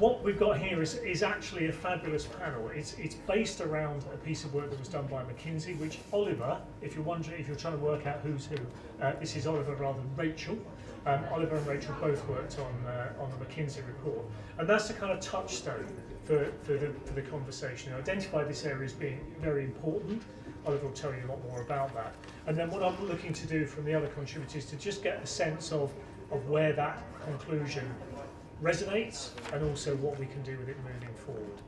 what we've got here is actually a fabulous panel. It's based around a piece of work that was done by McKinsey, which Oliver, if you're wondering, if you're trying to work out who's who, this is Oliver rather than Rachel. Oliver and Rachel both worked on the McKinsey report, and that's the kind of touchstone for the conversation. Identify this area as being very important. Oliver will tell you a lot more about that. And then what I'm looking to do from the other contributors is to just get a sense of where that conclusion resonates and also what we can do with it moving forward.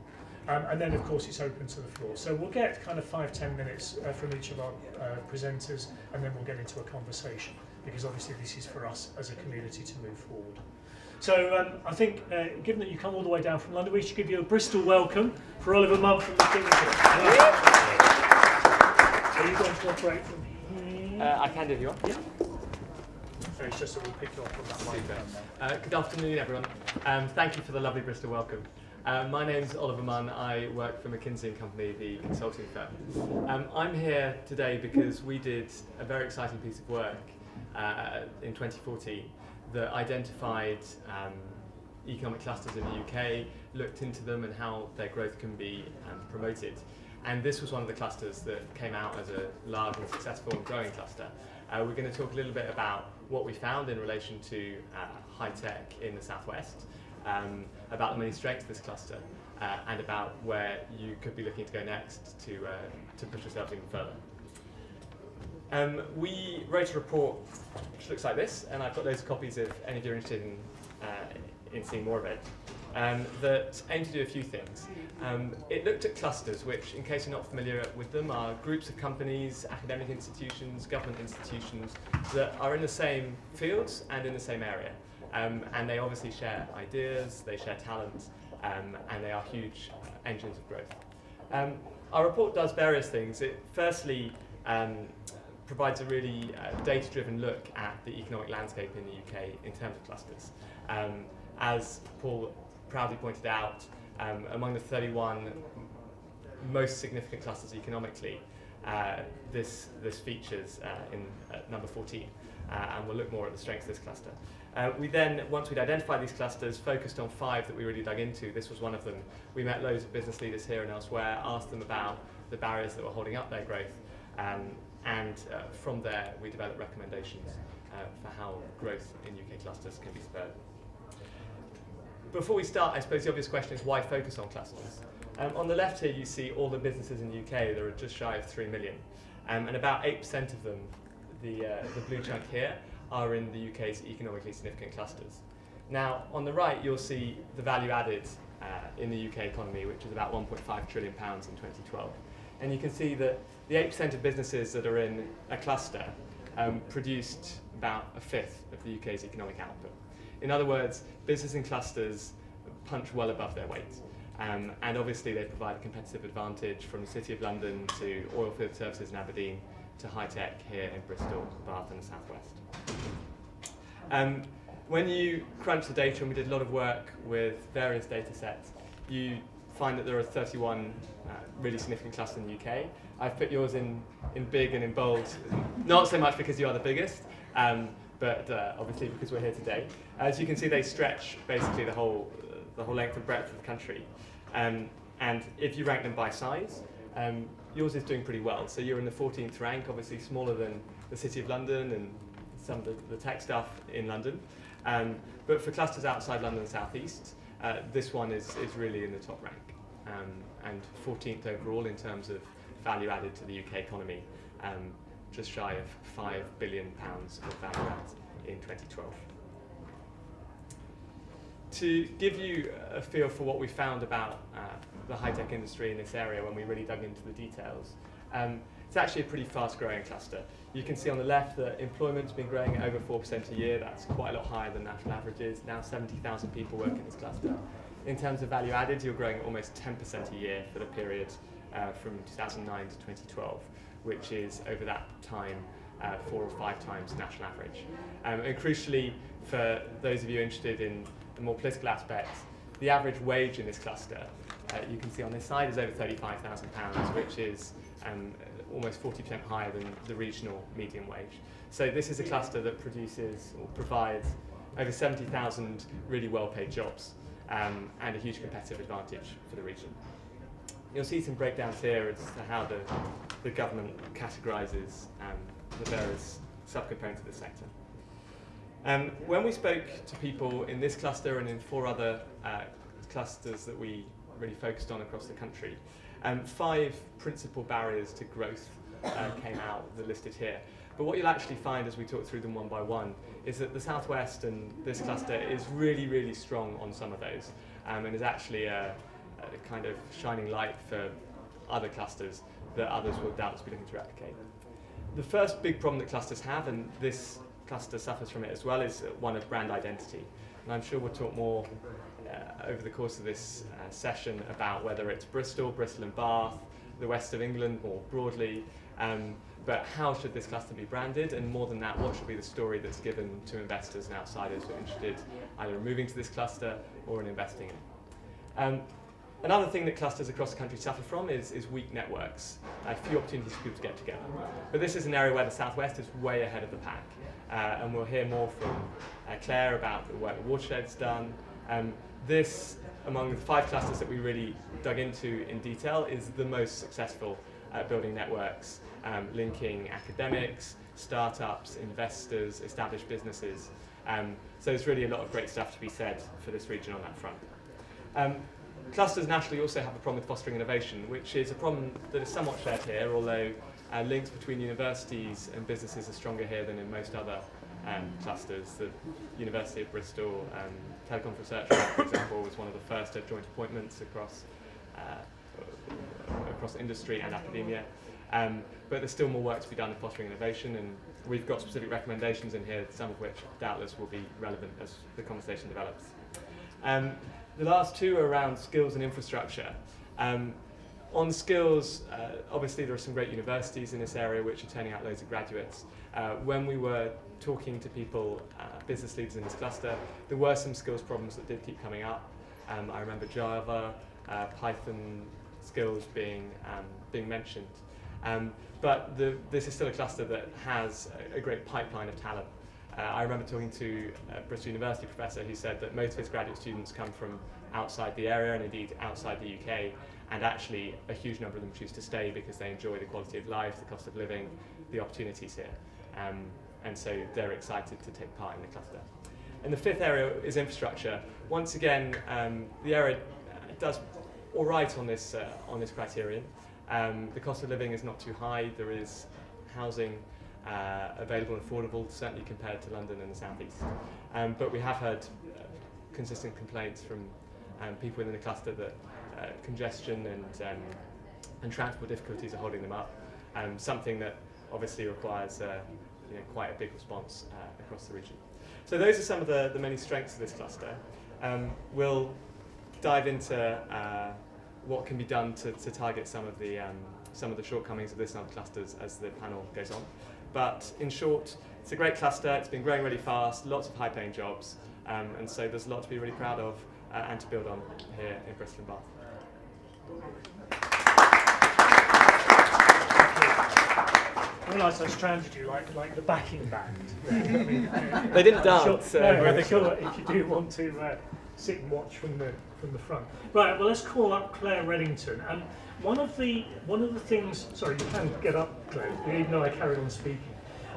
And then, of course, it's open to the floor. So we'll get kind of 5-10 minutes from each of our presenters, and then we'll get into a conversation, because obviously this is for us as a community to move forward. So I think, given that you come all the way down from London, we should give you a Bristol welcome for Oliver Munn from McKinsey. Are you going to operate from here? I can do if you want. Yeah. It's just that we'll pick you up on that microphone. Good afternoon, everyone. Thank you for the lovely Bristol welcome. My name's Oliver Munn. I work for McKinsey & Company, the consulting firm. I'm here today because we did a very exciting piece of work in 2014 that identified economic clusters in the UK, looked into them and how their growth can be promoted. And this was one of the clusters that came out as a large and successful and growing cluster. We're going to talk a little bit about what we found in relation to high tech in the southwest, about the many strengths of this cluster, and about where you could be looking to go next to push yourselves even further. We wrote a report which looks like this, and I've got loads of copies if any of you are interested in seeing more of it, that aim to do a few things. It looked at clusters, which, in case you're not familiar with them, are groups of companies, academic institutions, government institutions that are in the same fields and in the same area. And they obviously share ideas, they share talent, and they are huge engines of growth. Our report does various things. It firstly provides a really data-driven look at the economic landscape in the UK in terms of clusters. As Paul proudly pointed out, among the 31 most significant clusters economically, this features in number 14, and we'll look more at the strengths of this cluster. We then, once we'd identified these clusters, focused on 5 that we really dug into. This was one of them. We met loads of business leaders here and elsewhere, asked them about the barriers that were holding up their growth, and from there we developed recommendations for how growth in UK clusters can be spurred. Before we start, I suppose the obvious question is why focus on clusters? On the left here you see all the businesses in the UK. There are just shy of 3 million, and about 8% of them, the blue chunk here, are in the UK's economically significant clusters. Now, on the right you'll see the value added in the UK economy, which is about £1.5 trillion in 2012. And you can see that the 8% of businesses that are in a cluster produced about a fifth of the UK's economic output. In other words, business in clusters punch well above their weight. And obviously they provide a competitive advantage from the City of London to oilfield services in Aberdeen to high tech here in Bristol, Bath and the southwest. When you crunch the data, and we did a lot of work with various data sets, you find that there are 31 really significant clusters in the UK. I've put yours in big and in bold, not so much because you are the biggest, but obviously because we're here today. As you can see, they stretch basically the whole length and breadth of the country. And if you rank them by size, yours is doing pretty well. So you're in the 14th rank, obviously smaller than the City of London and some of the tech stuff in London. But for clusters outside London and South East, this one is really in the top rank. And 14th overall in terms of value added to the UK economy, just shy of £5 billion of value add in 2012. To give you a feel for what we found about the high-tech industry in this area when we really dug into the details, it's actually a pretty fast-growing cluster. You can see on the left that employment's been growing at over 4% a year. That's quite a lot higher than national averages. Now 70,000 people work in this cluster. In terms of value added, you're growing almost 10% a year for the period from 2009 to 2012, which is over that time 4 or 5 times the national average. And crucially, for those of you interested in the more political aspects, the average wage in this cluster, you can see on this side, is over £35,000, which is almost 40% higher than the regional median wage. So this is a cluster that produces or provides over 70,000 really well-paid jobs. and a huge competitive advantage for the region. You'll see some breakdowns here as to how the government categorises the various subcomponents of the sector. When we spoke to people in this cluster and in 4 other clusters that we really focused on across the country, 5 principal barriers to growth came out, that are listed here. But what you'll actually find as we talk through them one by one is that the Southwest and this cluster is really, really strong on some of those, and is actually a kind of shining light for other clusters that others will doubtless be looking to replicate. The first big problem that clusters have, and this cluster suffers from it as well, is one of brand identity. And I'm sure we'll talk more over the course of this session about whether it's Bristol and Bath, the west of England more broadly, but how should this cluster be branded, and more than that, what should be the story that's given to investors and outsiders who are interested either in moving to this cluster or in investing in it. Another thing that clusters across the country suffer from is weak networks, few opportunities for people to get together. But this is an area where the Southwest is way ahead of the pack, and we'll hear more from Claire about the work Watershed's done. This, among the 5 clusters that we really dug into in detail, is the most successful at building networks, linking academics, startups, investors, established businesses. So there's really a lot of great stuff to be said for this region on that front. Clusters naturally also have a problem with fostering innovation, which is a problem that is somewhat shared here, although links between universities and businesses are stronger here than in most other clusters. The University of Bristol Telecoms Research Lab, for example, was one of the first to have joint appointments across industry and academia. But there's still more work to be done in fostering innovation, and we've got specific recommendations in here, some of which doubtless will be relevant as the conversation develops. The last 2 are around skills and infrastructure. On skills, obviously there are some great universities in this area which are turning out loads of graduates. When we were talking to people, business leaders in this cluster, there were some skills problems that did keep coming up. I remember Java, Python skills being mentioned. But this is still a cluster that has a great pipeline of talent. I remember talking to a Bristol University professor who said that most of his graduate students come from outside the area and indeed outside the UK, and actually a huge number of them choose to stay because they enjoy the quality of life, the cost of living, the opportunities here. And so they're excited to take part in the cluster. And the 5th area is infrastructure. Once again, the area does all right on this criterion. The cost of living is not too high. There is housing available and affordable, certainly compared to London and the southeast. But we have heard consistent complaints from people within the cluster that congestion and transport difficulties are holding them up. Something that obviously requires quite a big response across the region. So those are some of the many strengths of this cluster. We'll dive into what can be done to target some of the shortcomings of this and other clusters as the panel goes on. But in short, it's a great cluster. It's been growing really fast, lots of high-paying jobs, and so there's a lot to be really proud of and to build on here in Bristol and Bath. I realise I stranded you like the backing band. I mean, they didn't dance. I'm sure if you do want to sit and watch from the front. Right. Well, let's call up Claire Reddington. One of the things. Sorry, you can get up, Claire, even though I carried on speaking.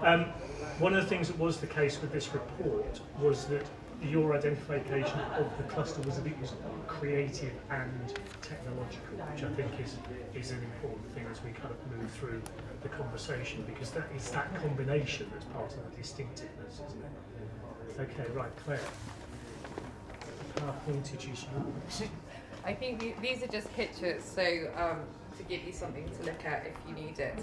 One of the things that was the case with this report was that your identification of the cluster was that it was creative and technological, which I think is an important thing as we kind of move through the conversation, because that is that combination that's part of the distinctiveness, isn't it? Okay, right, Claire. PowerPoint is yours. I think these are just pictures, so to give you something to look at if you need it.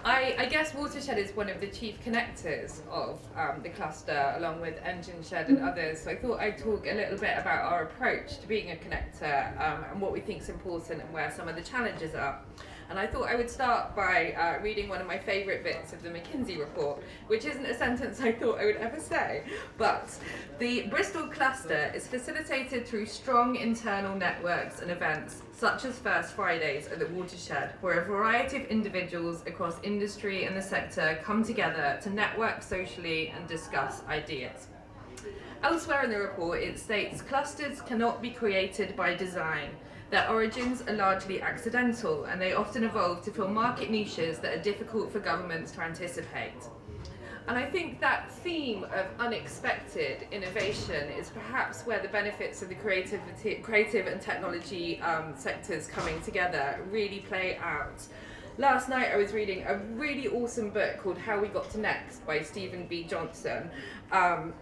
I guess Watershed is one of the chief connectors of the cluster, along with Engine Shed and others. So I thought I'd talk a little bit about our approach to being a connector and what we think is important and where some of the challenges are. And I thought I would start by reading one of my favourite bits of the McKinsey report, which isn't a sentence I thought I would ever say. But the Bristol cluster is facilitated through strong internal networks and events, such as First Fridays at the Watershed, where a variety of individuals across industry and the sector come together to network socially and discuss ideas. Elsewhere in the report, it states clusters cannot be created by design. Their origins are largely accidental, and they often evolve to fill market niches that are difficult for governments to anticipate. And I think that theme of unexpected innovation is perhaps where the benefits of the creative and technology sectors coming together really play out. Last night I was reading a really awesome book called How We Got to Next by Stephen B. Johnson. And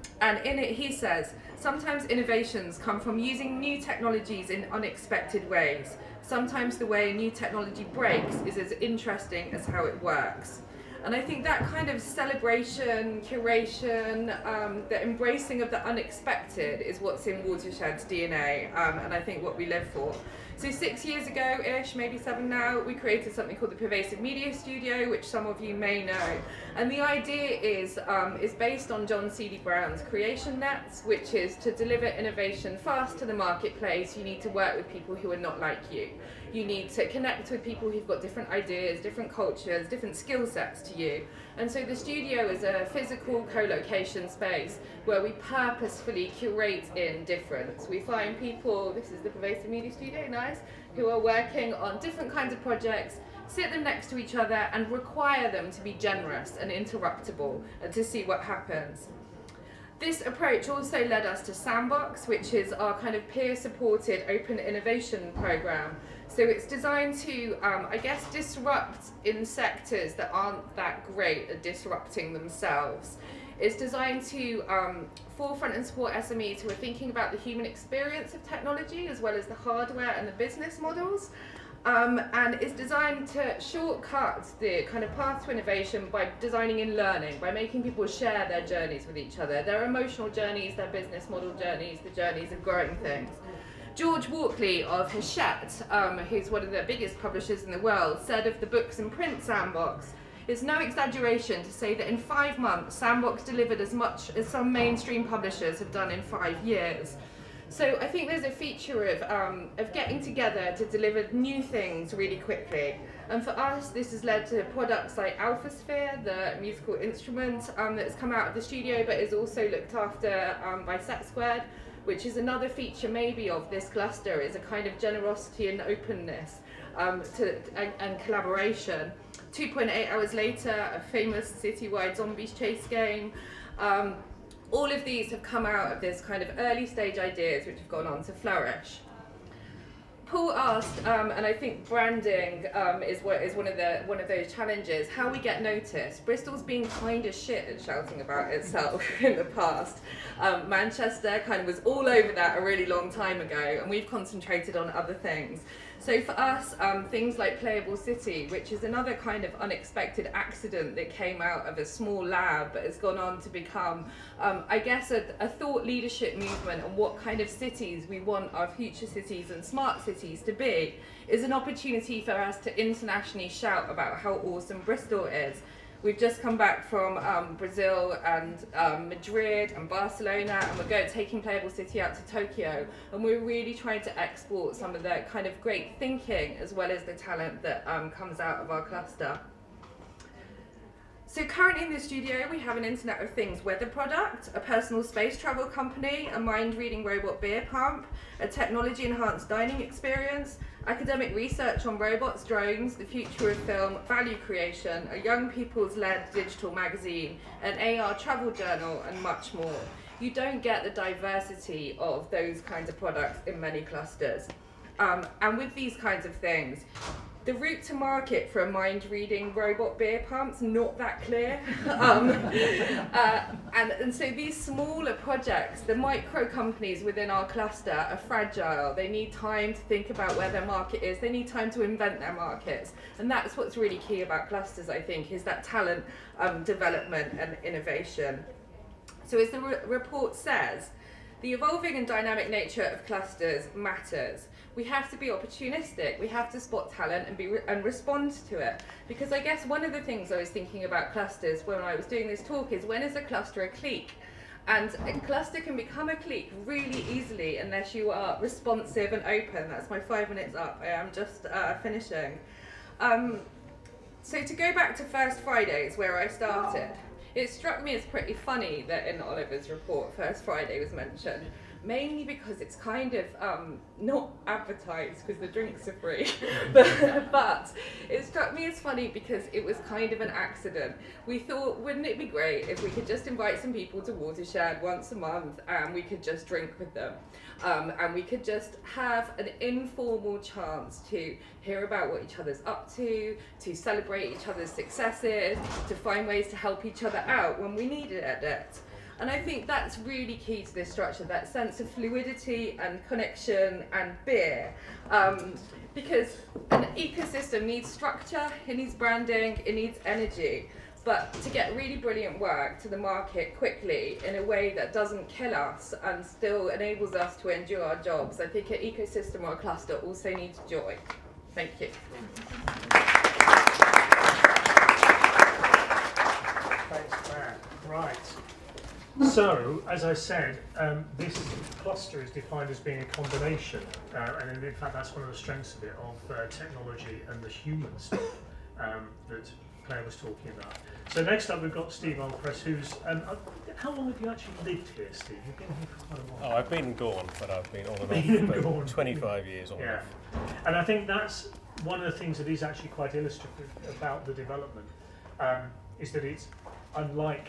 in it he says, sometimes innovations come from using new technologies in unexpected ways. Sometimes the way new technology breaks is as interesting as how it works. And I think that kind of celebration, curation, the embracing of the unexpected is what's in Watershed's DNA, and I think what we live for. So 6 years ago-ish, maybe 7 now, we created something called the Pervasive Media Studio, which some of you may know. And the idea is based on John C.D. Brown's Creation Nets, which is to deliver innovation fast to the marketplace, you need to work with people who are not like you. You need to connect with people who've got different ideas, different cultures, different skill sets to you. And so the studio is a physical co-location space where we purposefully curate in difference. We find people, this is the Pervasive Media Studio, nice, who are working on different kinds of projects, sit them next to each other and require them to be generous and interruptible and to see what happens. This approach also led us to Sandbox, which is our kind of peer-supported open innovation program. So it's designed to, I guess, disrupt in sectors that aren't that great at disrupting themselves. It's designed to forefront and support SMEs who are thinking about the human experience of technology as well as the hardware and the business models. And it's designed to shortcut the kind of path to innovation by designing in learning, by making people share their journeys with each other, their emotional journeys, their business model journeys, the journeys of growing things. George Walkley of Hachette, who's one of the biggest publishers in the world, said of the books and print Sandbox, it's no exaggeration to say that in 5 months, Sandbox delivered as much as some mainstream publishers have done in 5 years. So I think there's a feature of getting together to deliver new things really quickly. And for us, this has led to products like AlphaSphere, the musical instrument that's come out of the studio, but is also looked after by Set Squared, which is another feature maybe of this cluster, is a kind of generosity and openness and collaboration. 2.8 hours later, a famous citywide zombies chase game. All of these have come out of this kind of early stage ideas which have gone on to flourish. Paul asked, and I think branding is one of those challenges, how we get noticed. Bristol's been kind of shit at shouting about itself in the past. Manchester kind of was all over that a really long time ago, and we've concentrated on other things. So for us, things like Playable City, which is another kind of unexpected accident that came out of a small lab but has gone on to become, I guess, a thought leadership movement on what kind of cities we want our future cities and smart cities to be, is an opportunity for us to internationally shout about how awesome Bristol is. We've just come back from Brazil and Madrid and Barcelona, and we're taking Playable City out to Tokyo, and we're really trying to export some of the kind of great thinking as well as the talent that comes out of our cluster. So currently in the studio we have an Internet of Things weather product, a personal space travel company, a mind-reading robot beer pump, a technology-enhanced dining experience, academic research on robots, drones, the future of film, value creation, a young people's-led digital magazine, an AR travel journal, and much more. You don't get the diversity of those kinds of products in many clusters. And with these kinds of things, the route to market for a mind-reading robot beer pump's not that clear. And so these smaller projects, the micro companies within our cluster are fragile. They need time to think about where their market is. They need time to invent their markets. And that's what's really key about clusters, I think, is that talent development and innovation. So as the report says, the evolving and dynamic nature of clusters matters. We have to be opportunistic. We have to spot talent and respond to it. Because I guess one of the things I was thinking about clusters when I was doing this talk is, when is a cluster a clique? And a cluster can become a clique really easily unless you are responsive and open. That's my 5 minutes up. I am just finishing. So to go back to First Fridays, where I started, It struck me as pretty funny that in Oliver's report, First Friday was mentioned, mainly because it's kind of not advertised because the drinks are free, but it struck me as funny because it was kind of an accident. We thought, wouldn't it be great if we could just invite some people to Watershed once a month and we could just drink with them, and we could just have an informal chance to hear about what each other's up to celebrate each other's successes, to find ways to help each other out when we needed it. And I think that's really key to this structure, that sense of fluidity and connection and beer. Because an ecosystem needs structure, it needs branding, it needs energy. But to get really brilliant work to the market quickly in a way that doesn't kill us and still enables us to endure our jobs, I think an ecosystem or a cluster also needs joy. Thank you. Thanks, Matt. Right. So, as I said, this cluster is defined as being a combination, and in fact that's one of the strengths of it, of technology and the human stuff that Claire was talking about. So next up we've got Steve Alpress, who's, how long have you actually lived here, Steve? You've been here for quite a while. Oh, I've been and gone, but I've been on Been and and off gone. for 25 years on and Yeah, off. and I think that's one of the things that is actually quite illustrative about the development, is that it's unlike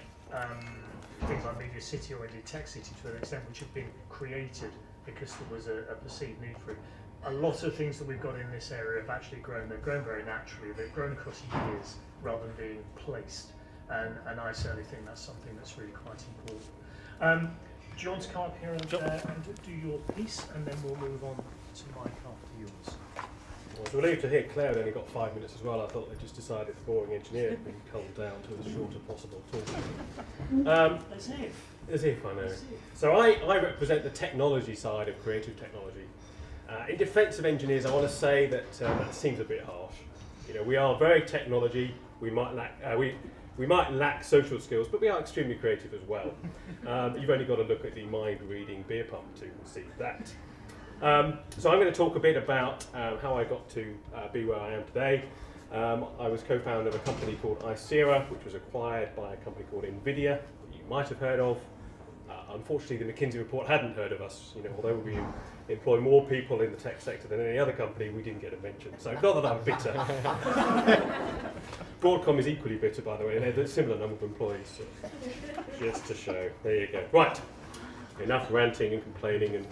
things like Media City or indeed Tech City to an extent, which have been created because there was a perceived need for it. A lot of things that we've got in this area have actually grown. They've grown very naturally. They've grown across years rather than being placed. And I certainly think that's something that's really quite important. Do you want to come up here and do your piece, and then we'll move on to Mike after yours. I was relieved to hear Claire had only got 5 minutes as well. I thought they just decided the boring engineer had been culled down to as short as possible talk. As if, I know. So I represent the technology side of creative technology. In defence of engineers, I want to say that that seems a bit harsh. You know, we are very technology. We might lack social skills, but we are extremely creative as well. You've only got to look at the mind-reading beer pump to see that. So I'm going to talk a bit about how I got to be where I am today. I was co-founder of a company called Icera, which was acquired by a company called NVIDIA, that you might have heard of. Unfortunately, the McKinsey report hadn't heard of us. You know, although we employ more people in the tech sector than any other company, we didn't get a mention. So not that I'm bitter. Broadcom is equally bitter, by the way, and they're a similar number of employees. So just to show. There you go. Right. Enough ranting and complaining and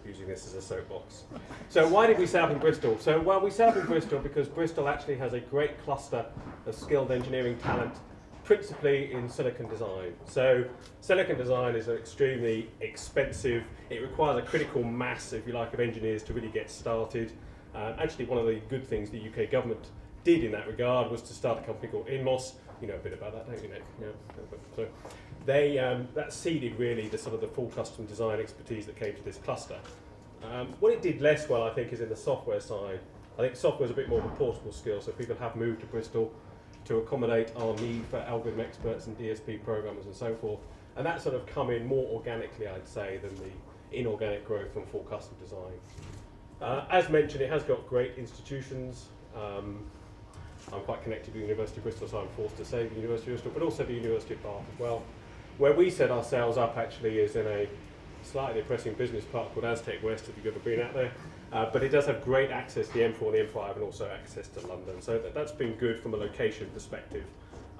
using this as a soapbox. So why did we set up in Bristol? So, well, we set up in Bristol because Bristol actually has a great cluster of skilled engineering talent, principally in silicon design. So silicon design is extremely expensive. It requires a critical mass, if you like, of engineers to really get started. Actually, one of the good things the UK government did in that regard was to start a company called Inmos. You know a bit about that, don't you, Nick? Yeah. So they, that seeded really the sort of the full custom design expertise that came to this cluster. What it did less well, I think, is in the software side. I think software is a bit more of a portable skill, so people have moved to Bristol to accommodate our need for algorithm experts and DSP programmers and so forth. And that's sort of come in more organically, I'd say, than the inorganic growth from full custom design. As mentioned, it has got great institutions. I'm quite connected with the University of Bristol, so I'm forced to say the University of Bristol, but also the University of Bath as well. Where we set ourselves up actually is in a slightly depressing business park called Aztec West, if you've ever been out there. But it does have great access to the M4 and the M5 and also access to London. So that's been good from a location perspective.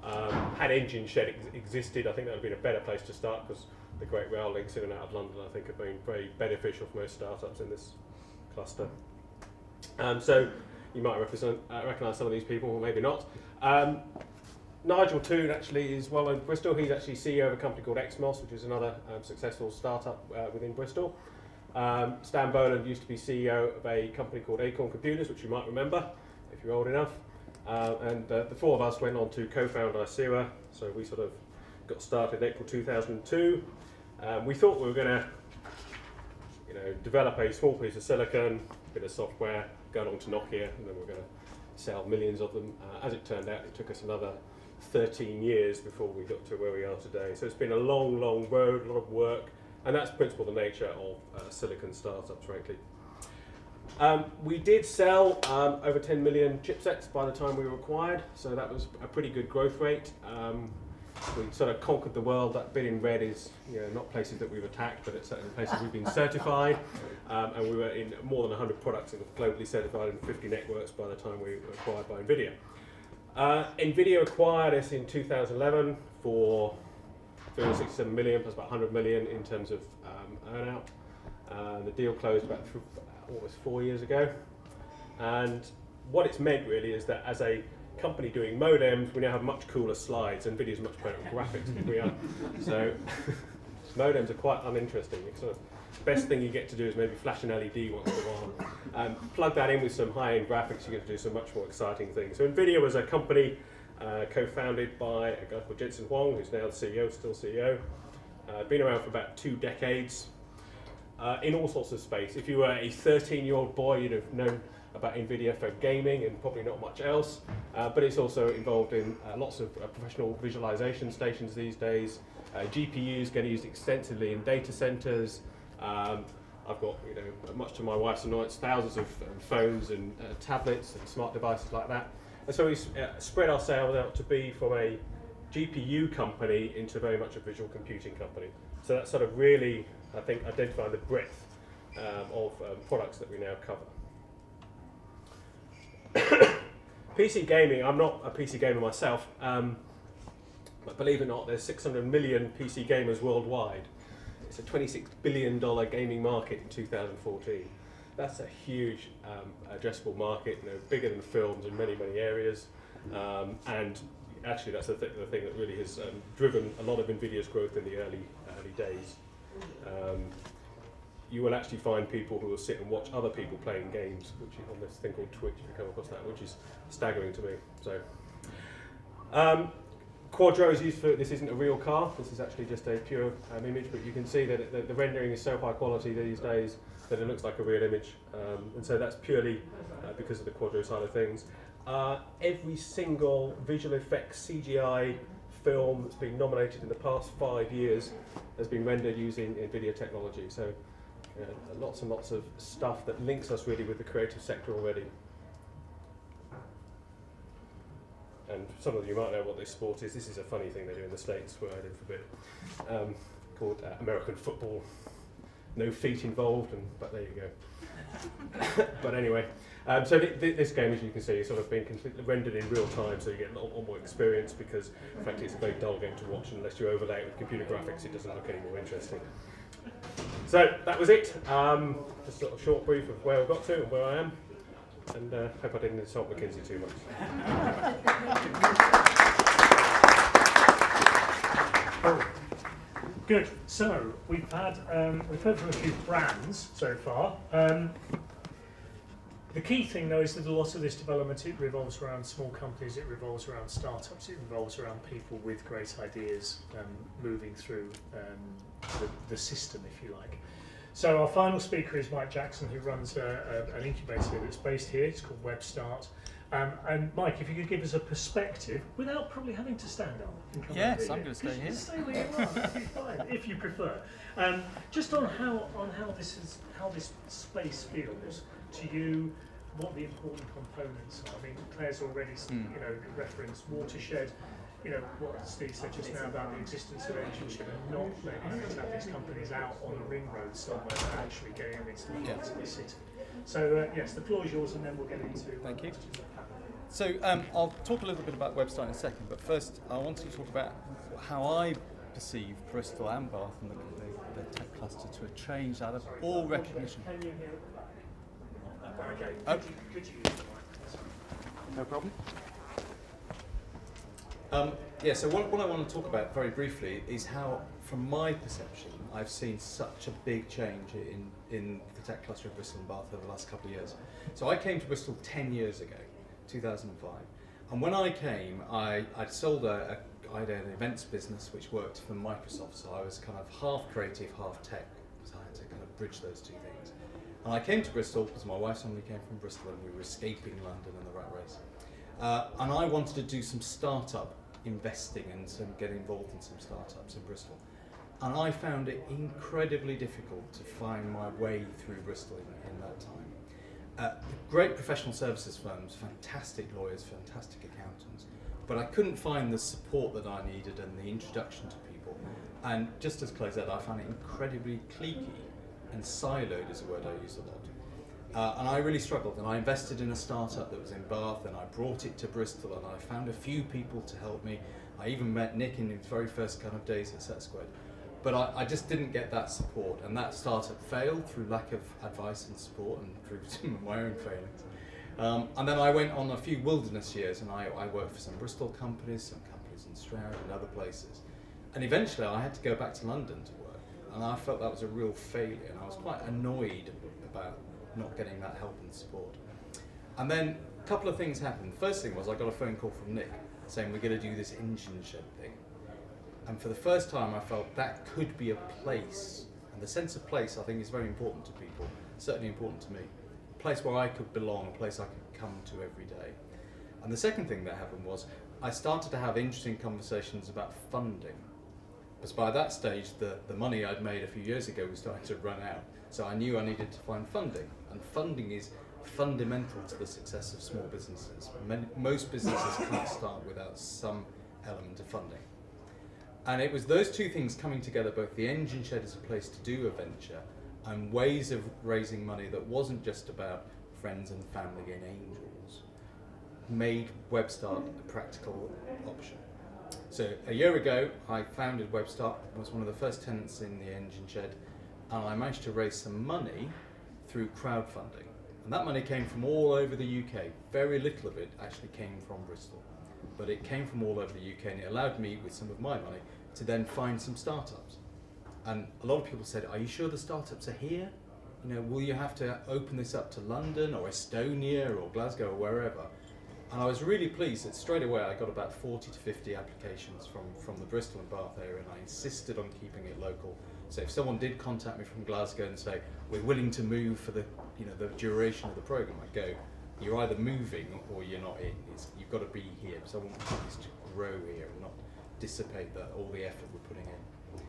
Had Engine Shed existed, I think that would have been a better place to start because the great rail links in and out of London, I think, have been very beneficial for most startups in this cluster. So you might recognise some of these people, or maybe not. Nigel Toon actually is well in Bristol. He's actually CEO of a company called Xmos, which is another successful startup within Bristol. Stan Boland used to be CEO of a company called Acorn Computers, which you might remember if you're old enough. And the four of us went on to co-found Icera, so we sort of got started in April 2002. We thought we were going to, develop a small piece of silicon, a bit of software, go along to Nokia, and then we're going to sell millions of them. As it turned out, it took us another 13 years before we got to where we are today. So it's been a long, long road, a lot of work, and that's principally the nature of silicon startups, frankly. We did sell over 10 million chipsets by the time we were acquired, so that was a pretty good growth rate. we sort of conquered the world. That bit in red is not places that we've attacked, but it's certainly places we've been certified. And we were in more than 100 products and globally certified in 50 networks by the time we were acquired by NVIDIA. NVIDIA acquired us in 2011 for 367 million plus about 100 million in terms of earnout. The deal closed about almost 4 years ago. And what it's meant really is that as a company doing modems, we now have much cooler slides. NVIDIA's much better at graphics than we are. So modems are quite uninteresting. It's sort of best thing you get to do is maybe flash an LED once in a while. Plug that in with some high-end graphics, you get to do some much more exciting things. So NVIDIA was a company co-founded by a guy called Jensen Huang, who's now the CEO, still CEO. Been around for about 2 decades in all sorts of space. If you were a 13-year-old boy, you'd have known about NVIDIA for gaming and probably not much else, but it's also involved in lots of professional visualization stations these days. GPUs get used extensively in data centers. I've got, much to my wife's annoyance, thousands of phones and tablets and smart devices like that. And so we spread ourselves out to be from a GPU company into very much a visual computing company. So that's sort of really, I think, identifying the breadth of products that we now cover. PC gaming, I'm not a PC gamer myself, but believe it or not, there's 600 million PC gamers worldwide. It's a $26 billion gaming market in 2014. That's a huge addressable market, bigger than films in many, many areas. And actually that's the thing that really has driven a lot of NVIDIA's growth in the early days. You will actually find people who will sit and watch other people playing games, which is on this thing called Twitch, if you come across that, which is staggering to me. So, Quadro is used for, this isn't a real car, this is actually just a pure image, but you can see that the rendering is so high quality these days that it looks like a real image. And so that's purely because of the Quadro side of things. Every single visual effects CGI film that's been nominated in the past 5 years has been rendered using NVIDIA technology. So lots and lots of stuff that links us really with the creative sector already. And some of you might know what this sport is. This is a funny thing they do in the States where I live for a bit, called American football. No feet involved, but there you go. But anyway, so this game, as you can see, is sort of being completely rendered in real time, so you get a lot more experience because, frankly, it's a very dull game to watch, and unless you overlay it with computer graphics, it doesn't look any more interesting. So that was it. Just a short brief of where we got to and where I am, and hope I didn't insult Mackenzie too much. Good. So we've heard from a few brands so far. The key thing, though, is that a lot of this development, it revolves around small companies, it revolves around startups, it revolves around people with great ideas moving through the system, if you like. So our final speaker is Mike Jackson, who runs an incubator that's based here. It's called WebStart. And Mike, if you could give us a perspective, without probably having to stand up. Yes, I'm going to stay here. Stay where you are, that'd be fine, if you prefer. Just on how this space feels to you, what the important components are. I mean, Claire's already referenced Watershed. What Steve said just now about the existence of engines not letting us have these companies out on a ring road somewhere, but actually getting them into the heart of the city. So yes, the floor is yours, and then we'll get into. Thank you. So I'll talk a little bit about WebStart in a second, but first I want to talk about how I perceive Bristol and Bath and the tech cluster to have changed out of all recognition. Can you hear? Okay. Could you use the mic? No problem. So what I want to talk about very briefly is how, from my perception, I've seen such a big change in the tech cluster of Bristol and Bath over the last couple of years. So I came to Bristol 10 years ago, 2005, and when I came, I'd sold I had an events business which worked for Microsoft, so I was kind of half creative, half tech, so I had to kind of bridge those two things. And I came to Bristol because my wife's family came from Bristol and we were escaping London and the rat race. And I wanted to do some startup investing and get involved in some startups in Bristol. And I found it incredibly difficult to find my way through Bristol in that time. Great professional services firms, fantastic lawyers, fantastic accountants, but I couldn't find the support that I needed and the introduction to people. And just as Clay said, I found it incredibly cliquey, and siloed is a word I use a lot. And I really struggled, and I invested in a startup that was in Bath, and I brought it to Bristol, and I found a few people to help me. I even met Nick in his very first kind of days at Set Squared. But I just didn't get that support, and that startup failed through lack of advice and support and through some of my own failings. And then I went on a few wilderness years, and I worked for some Bristol companies, some companies in Stroud and other places. And eventually I had to go back to London to work, and I felt that was a real failure, and I was quite annoyed about not getting that help and support. And then a couple of things happened. The first thing was I got a phone call from Nick saying we're going to do this engine shed thing. And for the first time I felt that could be a place, and the sense of place I think is very important to people, certainly important to me. A place where I could belong, a place I could come to every day. And the second thing that happened was I started to have interesting conversations about funding. Because by that stage the money I'd made a few years ago was starting to run out. So I knew I needed to find funding, and funding is fundamental to the success of small businesses. Most businesses can't start without some element of funding. And it was those two things coming together, both the engine shed as a place to do a venture and ways of raising money that wasn't just about friends and family and angels, made WebStart a practical option. So a year ago I founded WebStart, was one of the first tenants in the engine shed, and I managed to raise some money through crowdfunding. And that money came from all over the UK. Very little of it actually came from Bristol, but it came from all over the UK, and it allowed me, with some of my money, to then find some startups. And a lot of people said, are you sure the startups are here? You know, will you have to open this up to London or Estonia or Glasgow or wherever? And I was really pleased that straight away I got about 40 to 50 applications from the Bristol and Bath area, and I insisted on keeping it local. So if someone did contact me from Glasgow and say, we're willing to move for the duration of the programme, I'd go, you're either moving or you're not in. You've got to be here, because I want companies to grow here and not dissipate all the effort we're putting in.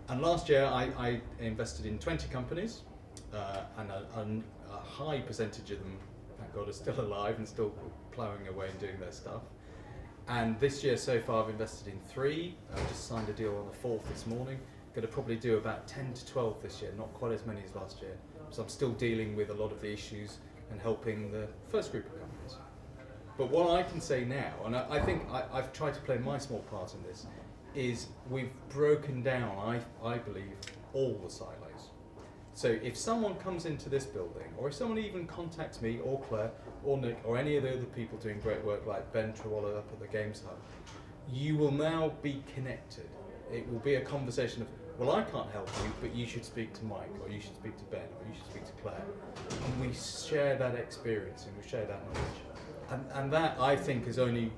And last year I invested in 20 companies, and a high percentage of them, thank God, are still alive and still ploughing away and doing their stuff. And this year so far I've invested in 3. I just signed a deal on the 4th this morning. Going to probably do about 10 to 12 this year, not quite as many as last year. So I'm still dealing with a lot of the issues and helping the first group of companies. But what I can say now, and I think I've tried to play my small part in this, is we've broken down, I believe, all the silos. So if someone comes into this building, or if someone even contacts me, or Claire, or Nick, or any of the other people doing great work like Ben Trewalla up at the Games Hub, you will now be connected. It will be a conversation of, well, I can't help you, but you should speak to Mike, or you should speak to Ben, or you should speak to Claire. And we share that experience, and we share that knowledge. And that, I think, has only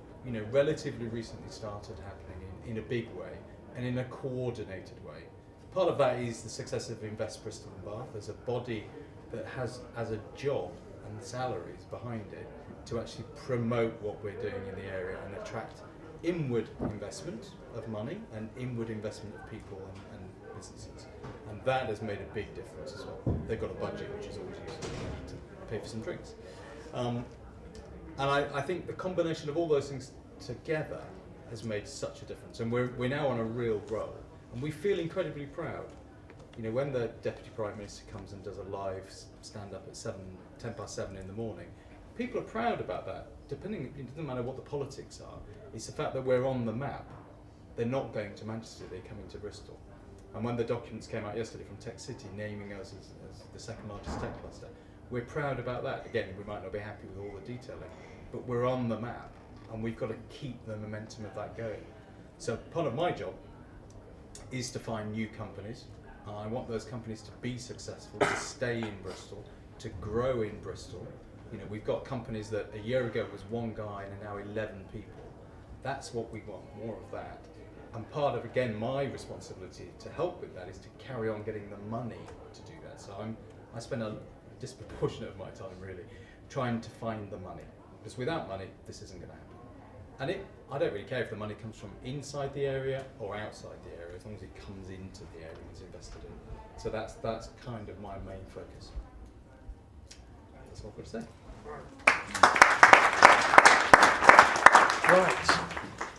relatively recently started happening in a big way, and in a coordinated way. Part of that is the success of Invest Bristol and Bath as a body that has as a job and salaries behind it to actually promote what we're doing in the area and attract inward investment of money and inward investment of people and businesses. And that has made a big difference as well. They've got a budget which is always useful to pay for some drinks. And I think the combination of all those things together has made such a difference. And we're now on a real roll. And we feel incredibly proud. When the Deputy Prime Minister comes and does a live stand-up at 10 past 7 in the morning, people are proud about that. It doesn't matter what the politics are, it's the fact that we're on the map. They're not going to Manchester, they're coming to Bristol. And when the documents came out yesterday from Tech City naming us as the second largest tech cluster, we're proud about that. Again, we might not be happy with all the detailing, but we're on the map, and we've got to keep the momentum of that going. So part of my job is to find new companies, and I want those companies to be successful, to stay in Bristol, to grow in Bristol. We've got companies that a year ago was 1 guy and are now 11 people. That's what we want, more of that. And part of, again, my responsibility to help with that is to carry on getting the money to do that. So I spend a disproportionate of my time, really, trying to find the money. Because without money, this isn't going to happen. And I don't really care if the money comes from inside the area or outside the area, as long as it comes into the area and is invested in. So that's kind of my main focus. That's all I've got to say. Right,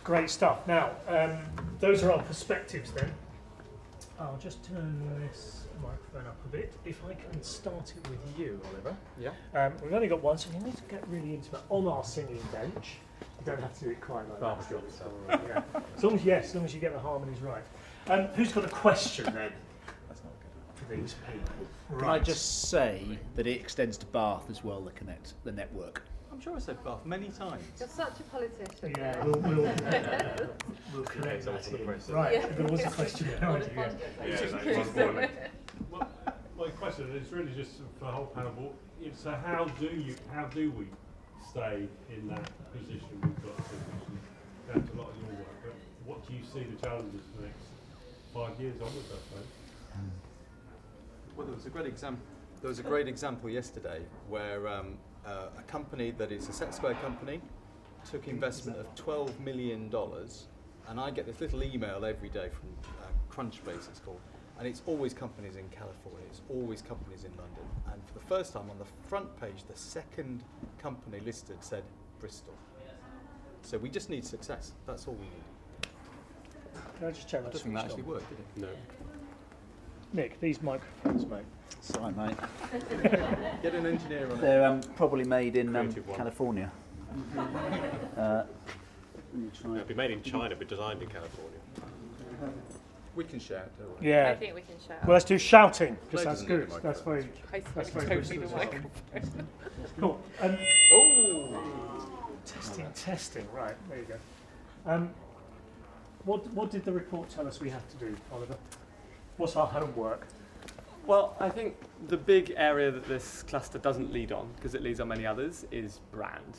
great stuff. Now, those are our perspectives then. I'll just turn this microphone up a bit. If I can start it with you, Oliver. Yeah. We've only got one, so we need to get really intimate on our singing bench. You don't have to do it quite like that. Yeah. As long as you get the harmonies right. Who's got a question then for these people? Can I just say that it extends to Bath as well, the network? I'm sure I said Bath many times. You're such a politician. Yeah, we'll connect that in. Right, Yeah. there was a question behind you. Yeah. Well, my question is really just for the whole panel. So how do we stay in that position we've got to? Down to a lot of your work, but what do you see the challenges for the next 5 years onwards, I suppose? Well, there was a great example yesterday where a company that is a set square company took investment of $12 million, and I get this little email every day from Crunchbase, it's called, and it's always companies in California, it's always companies in London, and for the first time on the front page, the second company listed said Bristol. So we just need success, that's all we need. Can I just check I that? don't think that actually worked, did it? No. Nick, these microphones, mate. Sorry, mate. Get an engineer on it. They're probably made in Creative one. California. Let me try It'll be made in China but designed in California. We can shout, don't we? Yeah. I think we can shout. Well, let's do shouting, because Blake that's doesn't need good. a That's very, that's very Don't need good. a microphone. Cool. Oh! Testing. Right, there you go. What did the report tell us we have to do, Oliver? What's our homework? Well, I think the big area that this cluster doesn't lead on, because it leads on many others, is brand.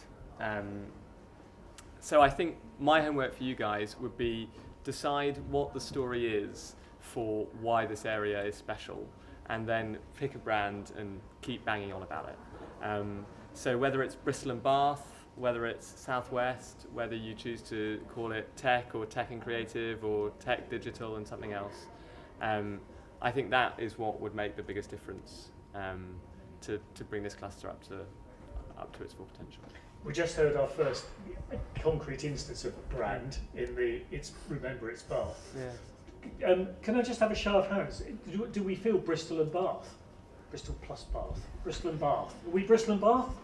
So I think my homework for you guys would be decide what the story is for why this area is special, and then pick a brand and keep banging on about it. So whether it's Bristol and Bath, whether it's Southwest, whether you choose to call it tech or tech and creative or tech digital and something else, I think that is what would make the biggest difference to bring this cluster up to its full potential. We just heard our first concrete instance of a brand in the Remember It's Bath. Yeah. Can I just have a show of hands? Do we feel Bristol and Bath? Bristol plus Bath. Bristol and Bath. Are we Bristol and Bath?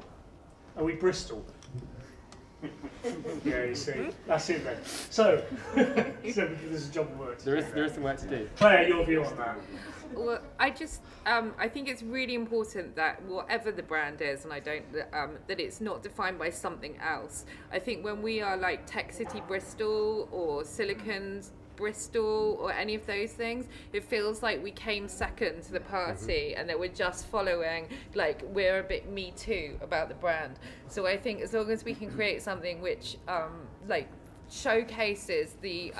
Are we Bristol? Yeah, you see, that's it then. So there's a job of work. There is some work to do. Claire, your view on that? Well, I think it's really important that whatever the brand is, and I don't, that it's not defined by something else. I think when we are like Tech City Bristol or Silicon Bristol or any of those things, it feels like we came second to the party and that we're just following, like we're a bit me too about the brand. So I think as long as we can create something which like showcases the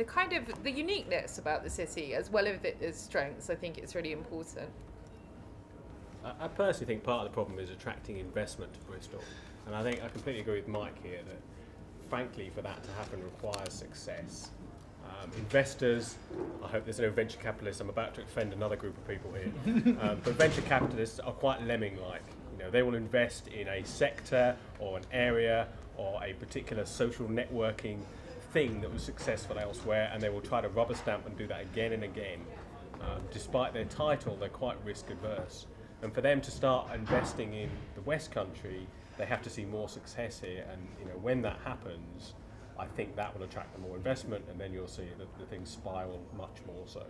kind of the uniqueness about the city as well as its strengths, I think it's really important. I personally think part of the problem is attracting investment to Bristol, and I think I completely agree with Mike here that frankly for that to happen requires success. Investors, I hope there's no venture capitalists, I'm about to offend another group of people here, but venture capitalists are quite lemming-like. You know, they will invest in a sector or an area or a particular social networking thing that was successful elsewhere, and they will try to rubber stamp and do that again and again. Despite their title, they're quite risk adverse. And for them to start investing in the West Country, they have to see more success here, and you know, when that happens, I think that will attract more investment, and then you'll see the thing spiral much more so.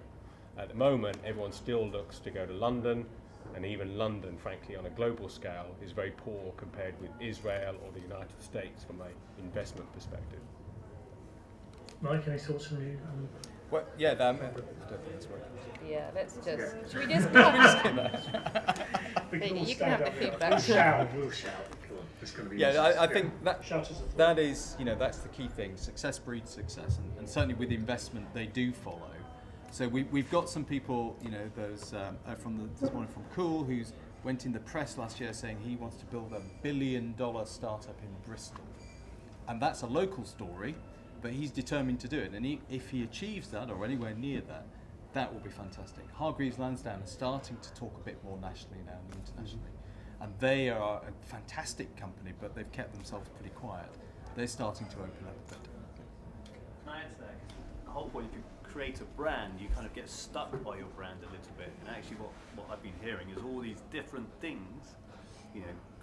At the moment, everyone still looks to go to London, and even London, frankly, on a global scale, is very poor compared with Israel or the United States from an investment perspective. Mike, any thoughts from you? Well, yeah, I don't think that's working. Yeah, let's just. Should we just? We There can all you can stand have the up here. feedback. We'll shout. Come on. It's going to be Yeah, easy. I think Shout us at that is, you know, that's the key thing. Success breeds success, and certainly with investment, they do follow. So we've got some people, you know, there's one from Cool who's went in the press last year saying he wants to build $1 billion startup in Bristol, and that's a local story, but he's determined to do it. And if he achieves that or anywhere near that, that will be fantastic. Hargreaves Lansdown is starting to talk a bit more nationally now and internationally. and they are a fantastic company, but they've kept themselves pretty quiet. They're starting to open up a bit. Can I add to that? 'Cause the whole point, if you create a brand, you kind of get stuck by your brand a little bit. And actually what I've been hearing is all these different things,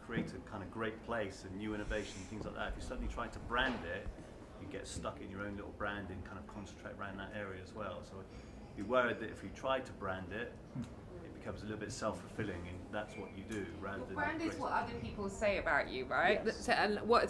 create a kind of great place and new innovation, things like that. If you're suddenly trying to brand it, you get stuck in your own little brand and kind of concentrate around that area as well. So be worried that if you try to brand it, it becomes a little bit self-fulfilling, and that's what you do rather than. Brand is create- what other people say about you, right? Yes.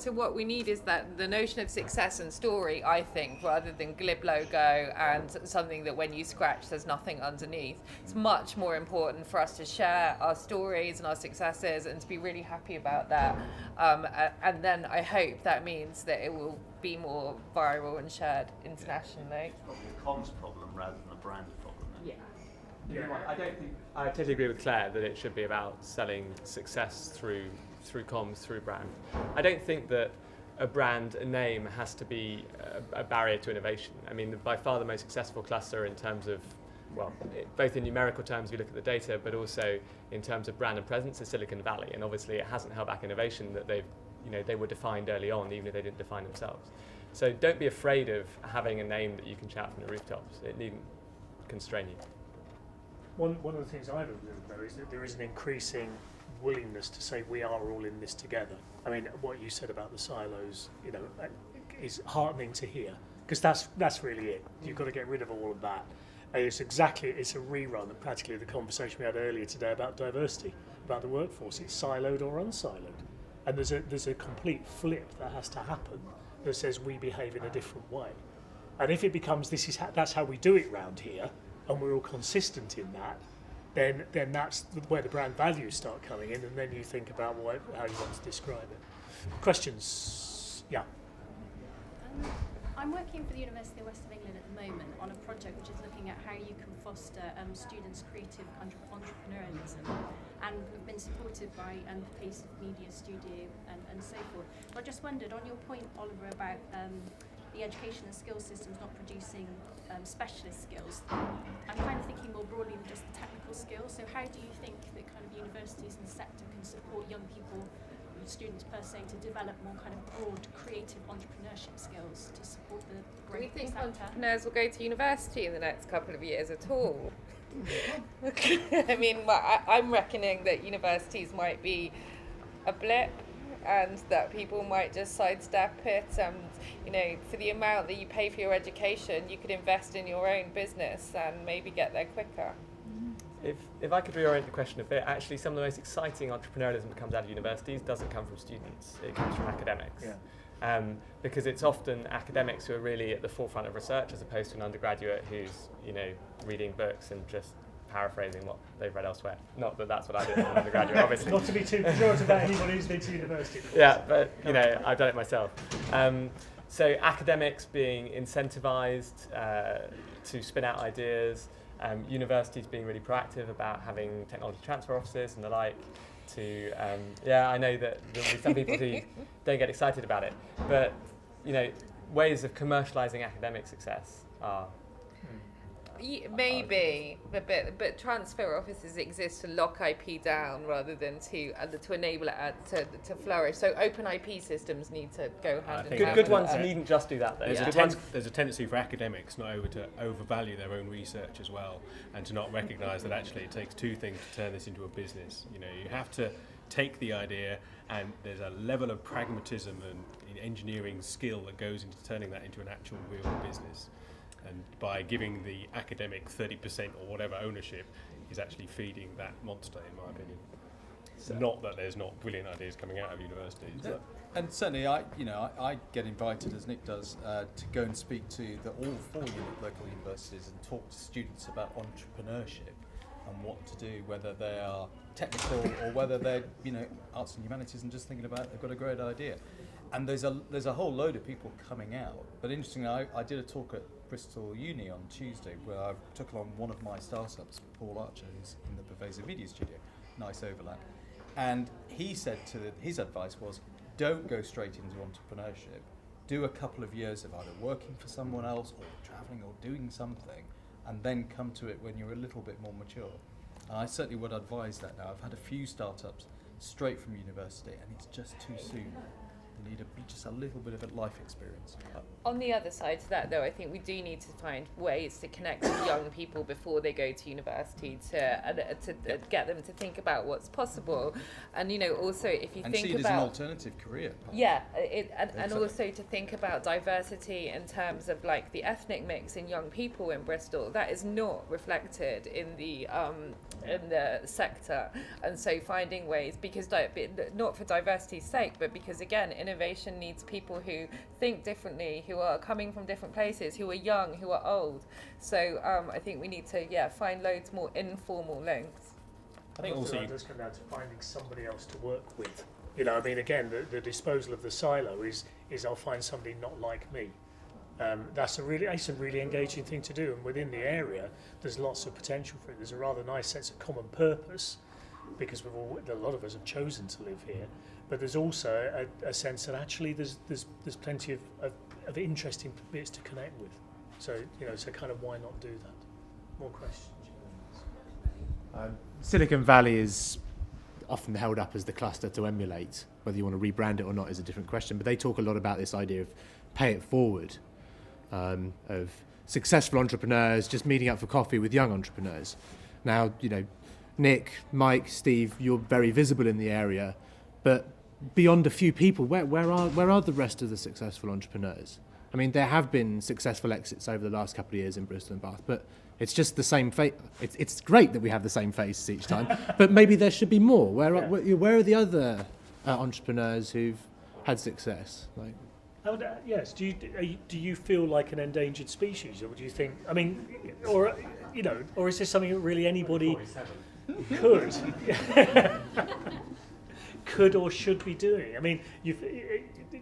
So what we need is that the notion of success and story, I think, rather than glib logo and something that when you scratch there's nothing underneath. It's much more important for us to share our stories and our successes and to be really happy about that. And then I hope that means that it will be more viral and shared internationally. It's probably a comms problem rather than a brand problem. Then. I totally agree with Claire that it should be about selling success through comms, through brand. I don't think that a brand, a name, has to be a barrier to innovation. I mean, by far the most successful cluster in terms of, both in numerical terms, if you look at the data, but also in terms of brand and presence, is Silicon Valley. And obviously it hasn't held back innovation that they were defined early on, even if they didn't define themselves. So don't be afraid of having a name that you can shout from the rooftops. It needn't constrain you. One of the things I've observed, though, is that there is an increasing willingness to say we are all in this together. I mean, what you said about the silos, is heartening to hear, because that's really it. You've got to get rid of all of that. And it's a rerun of practically the conversation we had earlier today about diversity, about the workforce. It's siloed or unsiloed, and there's a complete flip that has to happen that says we behave in a different way. And if it becomes that's how we do it round here, and we're all consistent in that, then that's where the brand values start coming in, and then you think about how you want to describe it. Questions? Yeah. I'm working for the University of West of England at the moment on a project which is looking at how you can foster students' creative entrepreneurialism, and we've been supported by the Pace of Media Studio and so forth. So I just wondered, on your point, Oliver, about the education and skills systems not producing specialist skills, I'm kind of thinking more broadly than just the technical skills. So how do you think that kind of universities and the sector can support young people, students per se, to develop more kind of broad creative entrepreneurship skills to support the Do growth we think of the sector? entrepreneurs will go to university in the next couple of years at all? I mean, I'm reckoning that universities might be a blip, and that people might just sidestep it. For the amount that you pay for your education, you could invest in your own business and maybe get there quicker. If I could reorient the question a bit, actually some of the most exciting entrepreneurialism that comes out of universities doesn't come from students, it comes from academics. Yeah. Because it's often academics who are really at the forefront of research, as opposed to an undergraduate who's reading books and just paraphrasing what they've read elsewhere. Not that that's what I did as an undergraduate, obviously. Not to be too pejorative about anybody who's been to university. Yeah, but I've done it myself. So academics being incentivised to spin out ideas, universities being really proactive about having technology transfer offices and the like. I know that there'll be some people who don't get excited about it, but ways of commercialising academic success are. Maybe, but transfer offices exist to lock IP down rather than to enable it to flourish. So open IP systems need to go hand in hand. Good ones needn't just do that, though. There's a tendency for academics not to overvalue their own research as well, and to not recognise that actually it takes two things to turn this into a business. You have to take the idea, and there's a level of pragmatism and engineering skill that goes into turning that into an actual real business. And by giving the academic 30% or whatever ownership is actually feeding that monster, in my opinion. So. Not that there's not brilliant ideas coming out of universities. Yeah. And certainly, I get invited, as Nick does, to go and speak to all four local universities and talk to students about entrepreneurship and what to do, whether they are technical or whether they're arts and humanities and just thinking about they've got a great idea. And there's a whole load of people coming out. But interestingly, I did a talk at Bristol Uni on Tuesday where I took along one of my startups, Paul Archer, who's in the Pervasive Media Studio. Nice overlap. And he said his advice was, don't go straight into entrepreneurship. Do a couple of years of either working for someone else or travelling or doing something, and then come to it when you're a little bit more mature. And I certainly would advise that now. I've had a few startups straight from university, and it's just too soon. They need just a little bit of a life experience. On the other side to that, though, I think we do need to find ways to connect with young people before they go to university to get them to think about what's possible. And, you know, also if you And think see it about... as an alternative career. Yeah, and also to think about diversity in terms of like the ethnic mix in young people in Bristol, that is not reflected in the sector. And so finding ways, because not for diversity's sake, but because again, innovation needs people who think differently, who are coming from different places, who are young, who are old. So I think we need to find loads more informal links. I think also that does come down to finding somebody else to work with. You know, I mean, again, the disposal of the silo is I'll find somebody not like me. It's a really engaging thing to do, and within the area, there's lots of potential for it. There's a rather nice sense of common purpose, because a lot of us have chosen to live here. But there's also a sense that actually there's plenty of interesting bits to connect with. So kind of why not do that? More questions? Silicon Valley is often held up as the cluster to emulate. Whether you want to rebrand it or not is a different question. But they talk a lot about this idea of pay it forward, of successful entrepreneurs just meeting up for coffee with young entrepreneurs. Now, Nick, Mike, Steve, you're very visible in the area, but beyond a few people, where are the rest of the successful entrepreneurs? I mean, there have been successful exits over the last couple of years in Bristol and Bath, but it's just the same face. It's great that we have the same faces each time, but maybe there should be more. Where are the other entrepreneurs who've had success? Yes. Do you feel like an endangered species, or do you think? I mean, or is this something that really anybody could or should be doing? I mean,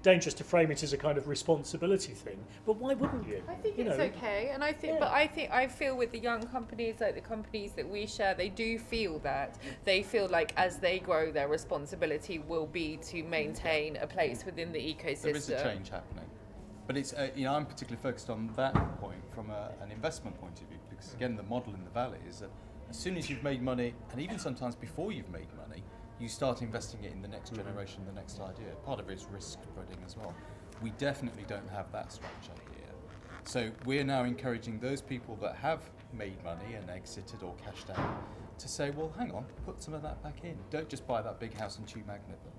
dangerous to frame it as a kind of responsibility thing, but why wouldn't you? I think it's okay, and I feel with the young companies, like the companies that we share, they do feel that. They feel like as they grow, their responsibility will be to maintain a place within the ecosystem. There is a change happening, but it's I'm particularly focused on that point from an investment point of view, because again, the model in the valley is that as soon as you've made money, and even sometimes before you've made money, you start investing it in the next generation, the next idea. Part of it is risk spreading as well. We definitely don't have that structure here. So we're now encouraging those people that have made money and exited or cashed out to say, well, hang on, put some of that back in. Don't just buy that big house in Chew Magnet, but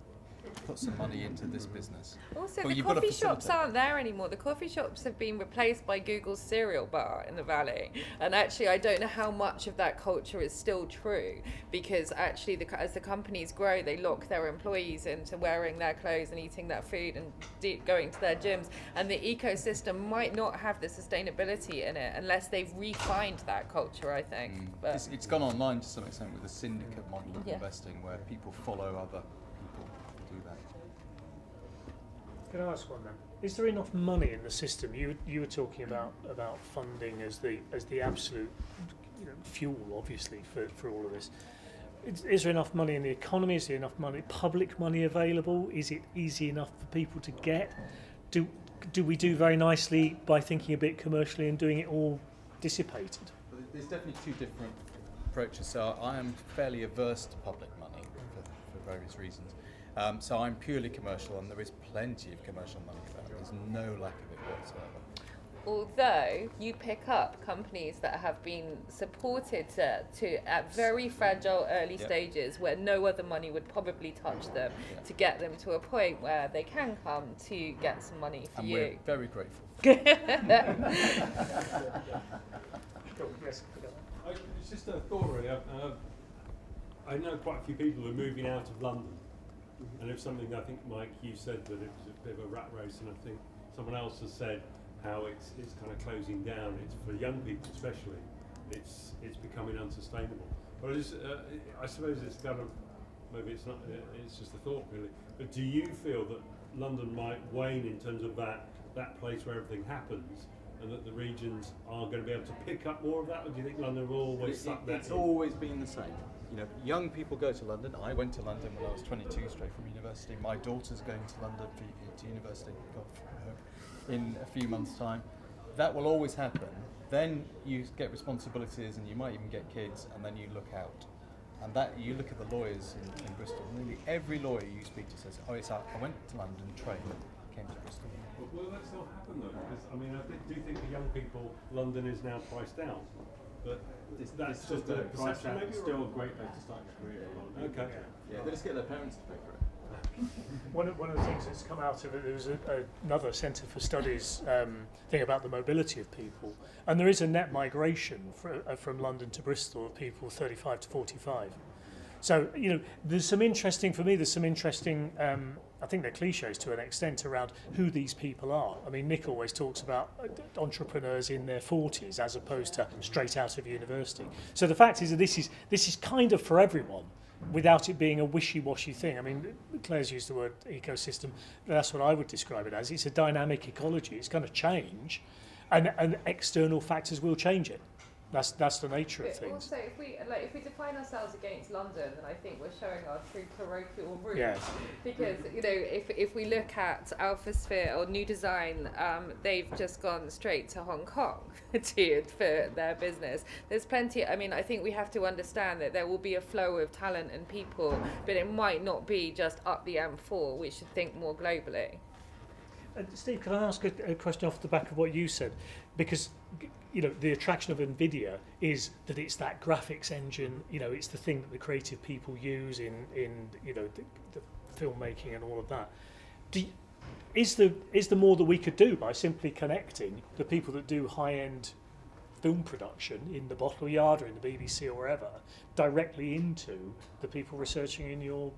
put some money into this business. Also, the coffee shops aren't there anymore. The coffee shops have been replaced by Google's cereal bar in the valley. And actually, I don't know how much of that culture is still true, because actually, as the companies grow, they lock their employees into wearing their clothes and eating their food and going to their gyms. And the ecosystem might not have the sustainability in it unless they've refined that culture, I think. But It's gone online to some extent with the syndicate model of investing, where people follow other people to do that. Can I ask one then? Is there enough money in the system? You were talking about funding as the absolute fuel, obviously, for all of this. Is there enough money in the economy? Is there enough public money available? Is it easy enough for people to get? Do we do very nicely by thinking a bit commercially and doing it all dissipated? Well, there's definitely two different approaches. So I am fairly averse to public money for various reasons. So I'm purely commercial, and there is plenty of commercial money about. There's no lack of it whatsoever. although you pick up companies that have been supported to at very fragile early stages where no other money would probably touch them to get them to a point where they can come to get some money for you. We're very grateful. It's just a thought really. I know quite a few people who are moving out of London, and it's something I think, Mike, you said that it was a bit of a rat race, and I think someone else has said how it's kind of closing down. It's for young people especially. It's becoming unsustainable. But I suppose it's kind of, maybe it's not. It's just a thought really. But do you feel that London might wane in terms of that place where everything happens, and that the regions are going to be able to pick up more of that, or do you think London will always suck that in? It's always been the same. You know, young people go to London. I went to London when I was 22, straight from university. My daughter's going to London to university in a few months' time. That will always happen. Then you get responsibilities, and you might even get kids, and then you look out. And that, you look at the lawyers in Bristol, nearly every lawyer you speak to says, oh, I went to London, trained, came to Bristol. But will that still happen though? Because I mean, do think for young people, London is now priced out. But that's just a perception. Maybe still a great place to start your career. Okay. Yeah, they just get their parents to pay for it. One of the things that's come out of it, there was another Centre for Studies thing about the mobility of people, and there is a net migration from London to Bristol of people 35 to 45. So, there's some interesting, I think they're cliches to an extent around who these people are. I mean, Nick always talks about entrepreneurs in their 40s as opposed to straight out of university. So the fact is that this is kind of for everyone, without it being a wishy-washy thing. I mean, Claire's used the word ecosystem. That's what I would describe it as. It's a dynamic ecology. It's going to change, and external factors will change it. That's the nature of things. Also, if we define ourselves against London, then I think we're showing our true parochial roots. Yeah. Because if we look at AlphaSphere or New Design, they've just gone straight to Hong Kong for their business. There's plenty. I mean, I think we have to understand that there will be a flow of talent and people, but it might not be just up the M4. We should think more globally. Steve, can I ask a question off the back of what you said? Because the attraction of NVIDIA is that it's that graphics engine. It's the thing that the creative people use in the filmmaking and all of that. Is there more that we could do by simply connecting the people that do high-end film production in the Bottle Yard or in the BBC or wherever directly into the people researching in your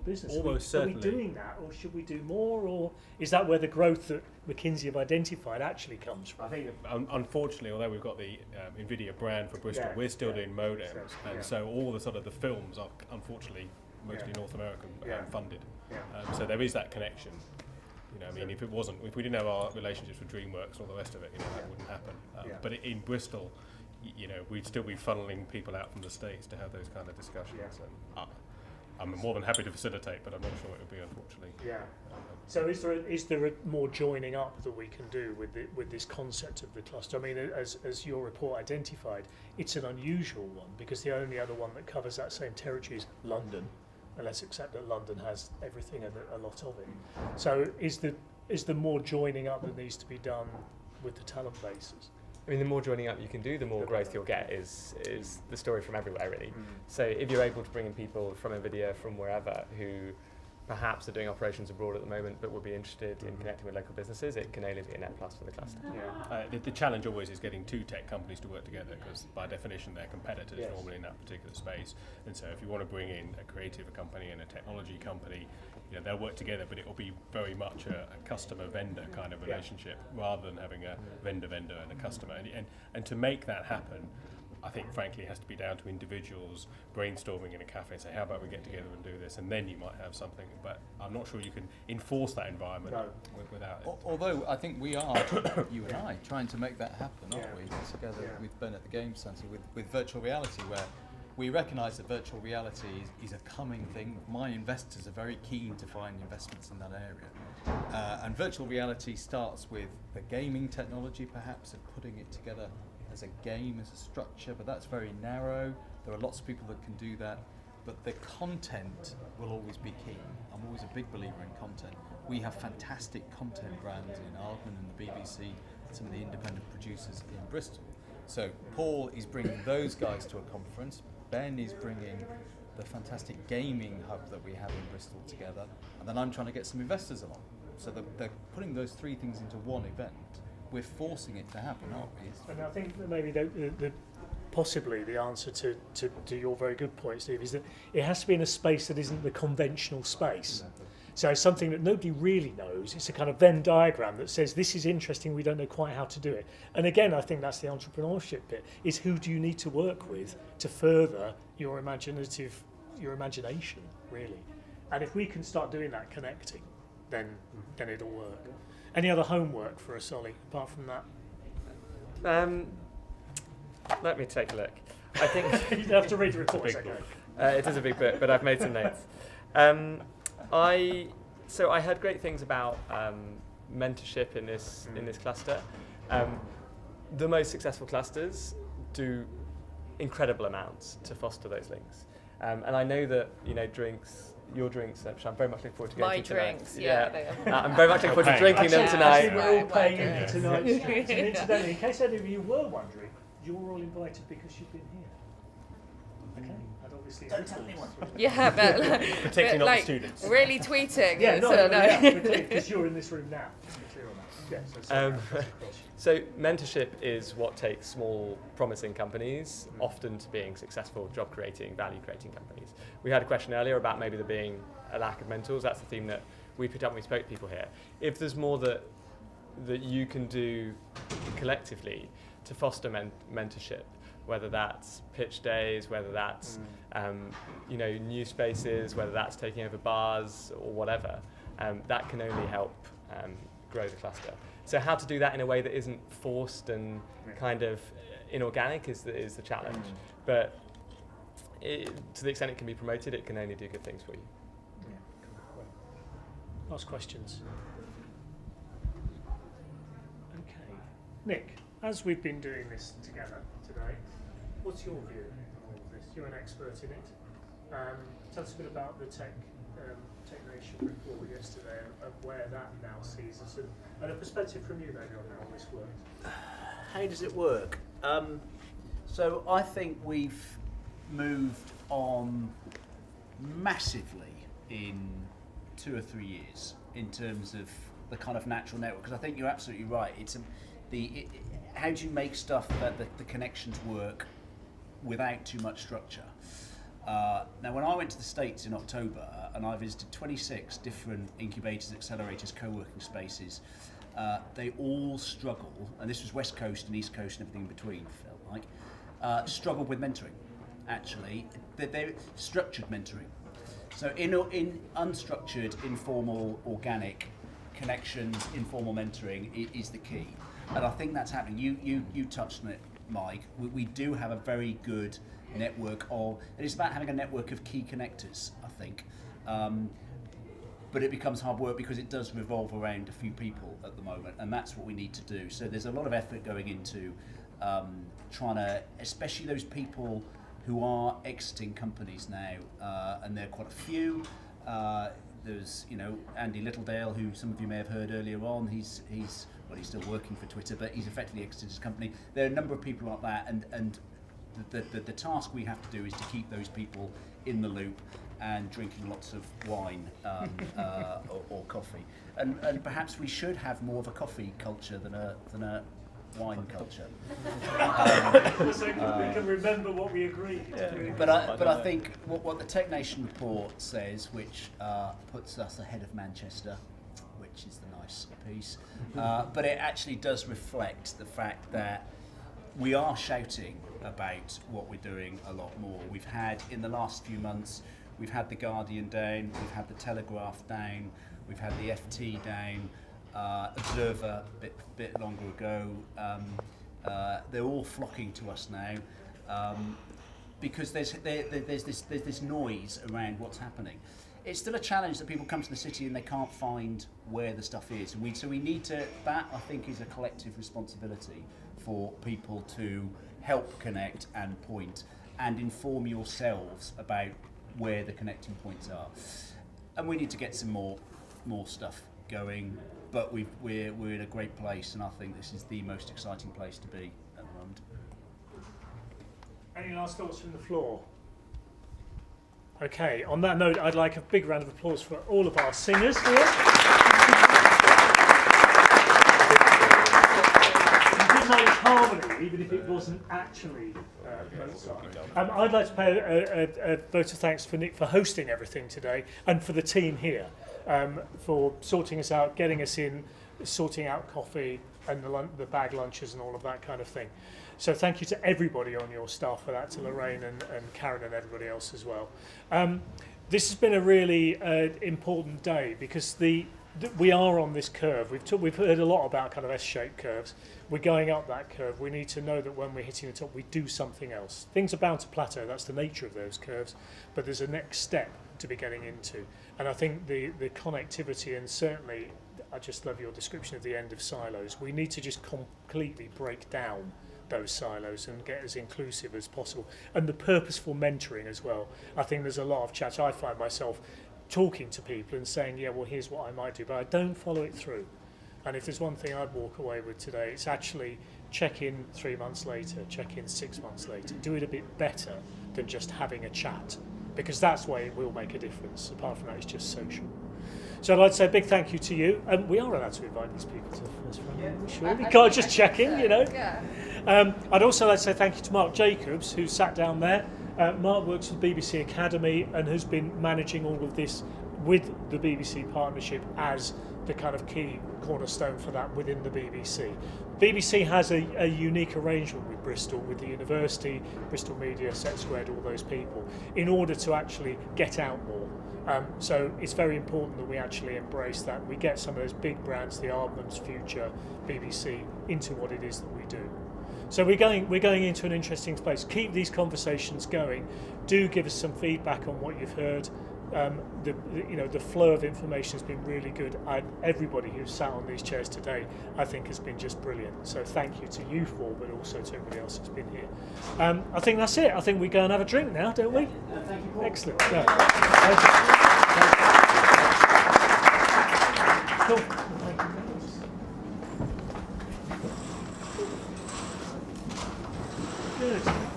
business? Almost certainly. Are we doing that, or should we do more, or is that where the growth that McKinsey have identified actually comes from? I think, unfortunately, although we've got the NVIDIA brand for Bristol, we're still doing modems, and so all the sort of the films are unfortunately mostly North American funded. So there is that connection. I mean, if we didn't have our relationships with DreamWorks and all the rest of it, that wouldn't happen. But in Bristol, we'd still be funneling people out from the States to have those kind of discussions. And I'm more than happy to facilitate, but I'm not sure it would be, unfortunately. Yeah. So is there a more joining up that we can do with this concept of the cluster? I mean, as your report identified, it's an unusual one because the only other one that covers that same territory is London. And let's accept that London has everything and a lot of it. So is there more joining up that needs to be done with the talent bases? I mean, the more joining up you can do, the more growth you'll get is the story from everywhere, really. So if you're able to bring in people from NVIDIA, from wherever, who perhaps are doing operations abroad at the moment but would be interested in connecting with local businesses, it can only be a net plus for the cluster. The challenge always is getting two tech companies to work together because by definition they're competitors normally in that particular space. And so if you want to bring in a creative company and a technology company, they'll work together, but it will be very much a customer-vendor kind of relationship rather than having a vendor-vendor and a customer. And to make that happen, I think, frankly, it has to be down to individuals brainstorming in a cafe and say, how about we get together and do this? And then you might have something. But I'm not sure you can enforce that environment without it. Although I think we are, you and I, trying to make that happen, aren't we? Together with Ben at the Game Centre, with virtual reality, where we recognise that virtual reality is a coming thing. My investors are very keen to find investments in that area. And virtual reality starts with the gaming technology, perhaps, of putting it together as a game, as a structure, but that's very narrow. There are lots of people that can do that, but the content will always be key. I'm always a big believer in content. We have fantastic content brands in Aardman and the BBC, some of the independent producers in Bristol. So Paul is bringing those guys to a conference. Ben is bringing the fantastic gaming hub that we have in Bristol together, and then I'm trying to get some investors along. So they're putting those three things into one event. We're forcing it to happen, aren't we? And I think that maybe possibly the answer to your very good point, Steve, is that it has to be in a space that isn't the conventional space. Exactly. So something that nobody really knows. It's a kind of Venn diagram that says this is interesting, we don't know quite how to do it. And again, I think that's the entrepreneurship bit, is who do you need to work with to further your imagination, really. And if we can start doing that connecting, then it'll work. Any other homework for us, Ollie, apart from that? Let me take a look. I think you don't have to read the report. It is a big book, but I've made some notes. I heard great things about mentorship in this cluster. The most successful clusters do incredible amounts to foster those links. And I know that, your drinks, which I'm very much looking forward to going My to tonight. drinks, yeah. I'm very much looking forward to drinking them Actually, tonight. we're all Right, paying right. for tonight's drinks. And incidentally, in case any of you were wondering, you're all invited because you've been here. Okay, and obviously Don't tell anyone. Yeah, but Particularly not like, the students. really tweeting. Yeah, no, so because you're in this room now. Just to be clear on that. Yeah, so sorry, So mentorship is what takes small, promising companies often to being successful, job-creating, value-creating companies. We had a question earlier about maybe there being a lack of mentors. That's the theme that we picked up when we spoke to people here. If there's more that you can do collectively to foster mentorship, whether that's pitch days, whether that's new spaces, whether that's taking over bars or whatever, that can only help grow the cluster. So how to do that in a way that isn't forced and kind of inorganic is the challenge. But to the extent it can be promoted, it can only do good things for you. Last questions. Okay. Nick, as we've been doing this together today, what's your view on all of this? You're an expert in it. Tell us a bit about the Tech Nation report yesterday and where that now sees us, and a perspective from you maybe on how this works. How does it work? So I think we've moved on massively in 2 or 3 years in terms of the kind of natural network. Because I think you're absolutely right. It's how do you make stuff that the connections work without too much structure? Now, when I went to the States in October and I visited 26 different incubators, accelerators, co-working spaces, they all struggle, and this was West Coast and East Coast and everything in between, felt like, struggled with mentoring, actually. They're structured mentoring. So in unstructured, informal, organic connections, informal mentoring is the key. And I think that's happening. You touched on it, Mike. We do have a very good network of, it is about having a network of key connectors, I think. But it becomes hard work because it does revolve around a few people at the moment, and that's what we need to do. So there's a lot of effort going into trying to, especially those people who are exiting companies now, and there are quite a few. There's, Andy Littledale, who some of you may have heard earlier on. He's still working for Twitter, but he's effectively exited his company. There are a number of people like that, and the task we have to do is to keep those people in the loop and drinking lots of wine or coffee. And perhaps we should have more of a coffee culture than a wine culture. So we can remember what we agreed. But I think what the Tech Nation report says, which puts us ahead of Manchester, which is the nice piece, but it actually does reflect the fact that we are shouting about what we're doing a lot more. We've had, in the last few months, we've had The Guardian down, we've had The Telegraph down, we've had the FT down, Observer a bit longer ago. They're all flocking to us now because there's this noise around what's happening. It's still a challenge that people come to the city and they can't find where the stuff is. So we need to, that I think is a collective responsibility for people to help connect and point and inform yourselves about where the connecting points are. And we need to get some more stuff going, but we're in a great place, and I think this is the most exciting place to be at the moment. Any last thoughts from the floor? Okay, on that note, I'd like a big round of applause for all of our singers here. You did manage harmony, even if it wasn't actually Mozart. I'd like to pay a vote of thanks for Nick for hosting everything today, and for the team here for sorting us out, getting us in, sorting out coffee and the bag lunches and all of that kind of thing. So thank you to everybody on your staff for that, to Lorraine and Karen and everybody else as well. This has been a really important day because we are on this curve. We've heard a lot about kind of S-shaped curves. We're going up that curve. We need to know that when we're hitting the top, we do something else. Things are bound to plateau. That's the nature of those curves. But there's a next step to be getting into. And I think the connectivity and certainly I just love your description of the end of silos. We need to just completely break down those silos and get as inclusive as possible. And the purposeful mentoring as well. I think there's a lot of chat. I find myself talking to people and saying, yeah, well, here's what I might do, but I don't follow it through. And if there's one thing I'd walk away with today, it's actually check in 3 months later, check in 6 months later. Do it a bit better than just having a chat, because that's why it will make a difference. Apart from that, it's just social. So I'd like to say a big thank you to you. We are allowed to invite these people to the first round. Surely. Can't just check in, you know. Yeah. I'd also like to say thank you to Mark Jacobs, who sat down there. Mark works for the BBC Academy and has been managing all of this with the BBC partnership as the kind of key cornerstone for that within the BBC. BBC has a unique arrangement with Bristol, with the university, Bristol Media, Set Squared, all those people, in order to actually get out more. So it's very important that we actually embrace that. We get some of those big brands, the Aardmans, Future, BBC, into what it is that we do. So we're going into an interesting space. Keep these conversations going. Do give us some feedback on what you've heard. The flow of information has been really good. Everybody who's sat on these chairs today, I think, has been just brilliant. So thank you to you four, but also to everybody else who's been here. I think that's it. I think we go and have a drink now, don't we? Thank you, Paul. Excellent. Yeah. Cool. Good.